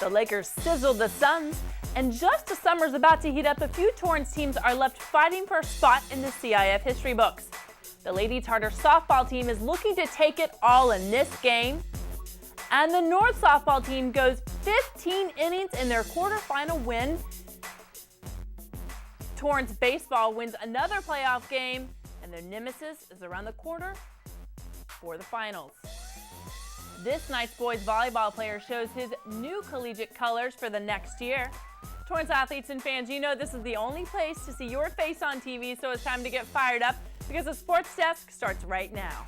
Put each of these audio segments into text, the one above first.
The Lakers sizzled the Suns, and just as summer's about to heat up, a few Torrance teams are left fighting for a spot in the CIF history books. The Lady Tartar softball team is looking to take it all in this game, and the North softball team goes 15 innings in their quarterfinal win. Torrance baseball wins another playoff game, and their nemesis is around the corner for the finals. This night's boys volleyball player shows his new collegiate colors for the next year. Torrance athletes and fans, you know this is the only place to see your face on TV, so it's time to get fired up because the Sports Desk starts right now.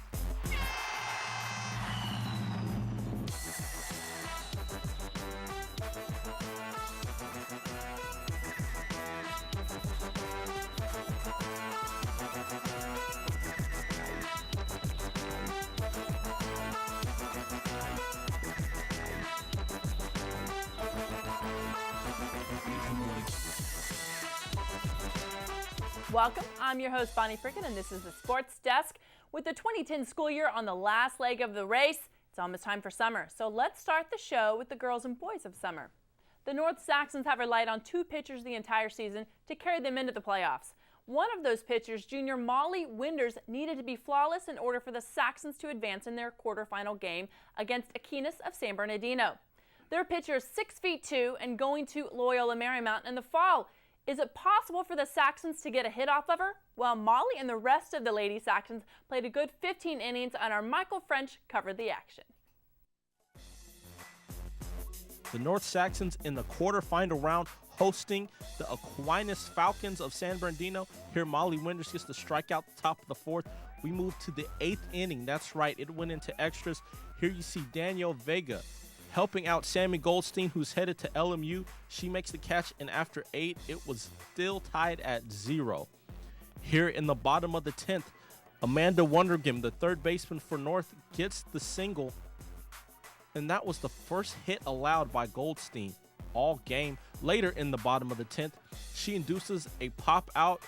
Welcome, I'm your host Bonnie Prickitt, and this is the Sports Desk. With the 2010 school year on the last leg of the race, it's almost time for summer. So let's start the show with the girls and boys of summer. The North Saxons have relied on two pitchers the entire season to carry them into the playoffs. One of those pitchers, junior Molly Winders, needed to be flawless in order for the Saxons to advance in their quarterfinal game against Aquinas of San Bernardino. Their pitcher is 6'2" and going to Loyola Marymount in the fall. Is it possible for the Saxons to get a hit off of her? Well, Molly and the rest of the Lady Saxons played a good 15 innings, and our Michael French covered the action. The North Saxons in the quarterfinal round hosting the Aquinas Falcons of San Bernardino. Here Molly Winders gets the strikeout at the top of the fourth. We move to the 8th inning. That's right, it went into extras. Here you see Danielle Vega helping out Sammy Goldstein, who's headed to LMU. She makes the catch, and after 8, it was still tied at 0. Here in the bottom of the 10th, Amanda Wondergim, the third baseman for North, gets the single, and that was the first hit allowed by Goldstein all game. Later in the bottom of the 10th, she induces a pop out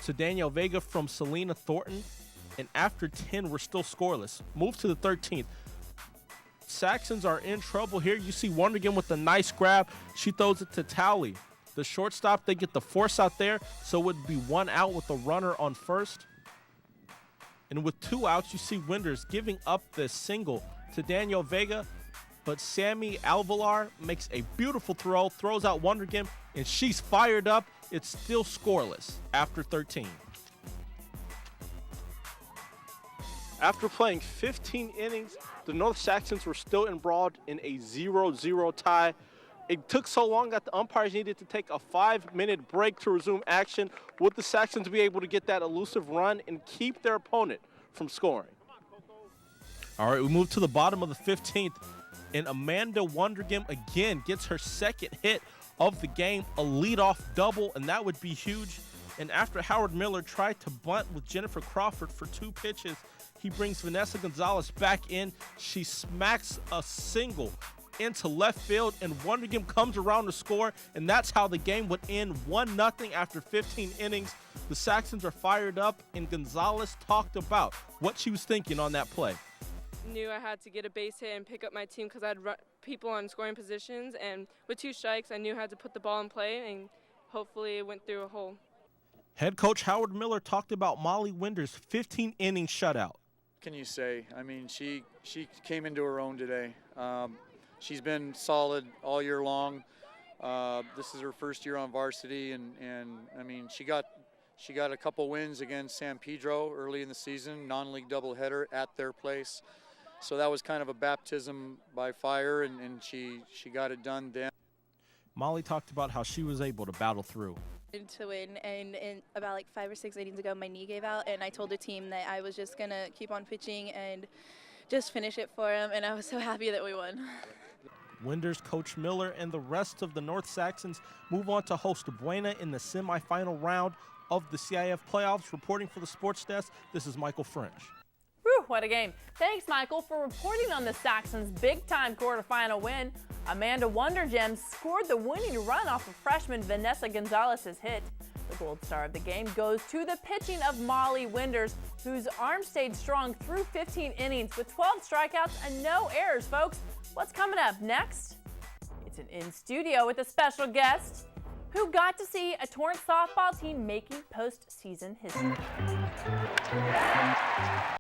to Danielle Vega from Selena Thornton, and after 10, we're still scoreless. Move to the 13th. Saxons are in trouble here. You see Wondergim with a nice grab. She throws it to Towley. The shortstop, they get the force out there, so it would be 1 out with a runner on first. And with 2 outs, you see Winders giving up the single to Danielle Vega, but Sammy Alvalar makes a beautiful throw, throws out Wondergim, and she's fired up. It's still scoreless after 13. After playing 15 innings, the North Saxons were still embroiled in a 0-0 tie. It took so long that the umpires needed to take a 5-minute break to resume action. Would the Saxons be able to get that elusive run and keep their opponent from scoring? All right, we move to the bottom of the 15th, and Amanda Wondergim again gets her second hit of the game, a leadoff double, and that would be huge. And after Howard Miller tried to bunt with Jennifer Crawford for 2 pitches, he brings Vanessa Gonzalez back in. She smacks a single into left field, and Wondergim comes around to score, and that's how the game would end 1-0 after 15 innings. The Saxons are fired up, and Gonzalez talked about what she was thinking on that play. Knew I had to get a base hit and pick up my team because I had people on scoring positions, and with 2 strikes, I knew I had to put the ball in play, and hopefully it went through a hole. Head coach Howard Miller talked about Molly Winders' 15-inning shutout. Can you say? I mean, she came into her own today. She's been solid all year long. This is her first year on varsity, and I mean, she got a couple wins against San Pedro early in the season, non-league doubleheader at their place. So that was kind of a baptism by fire, and she got it done then. Molly talked about how she was able to battle through. To win, and about like 5 or 6 innings ago my knee gave out, and I told the team that I was just gonna keep on pitching and just finish it for them, and I was so happy that we won. Winders, Coach Miller, and the rest of the North Saxons move on to host Buena in the semifinal round of the CIF playoffs. Reporting for the Sports Desk, this is Michael French. Whew, what a game. Thanks, Michael, for reporting on the Saxons' big-time quarterfinal win. Amanda Wondergem scored the winning run off of freshman Vanessa Gonzalez's hit. The gold star of the game goes to the pitching of Molly Winders, whose arm stayed strong through 15 innings with 12 strikeouts and no errors, folks. What's coming up next? Johnson in studio with a special guest who got to see a Torrance softball team making postseason history.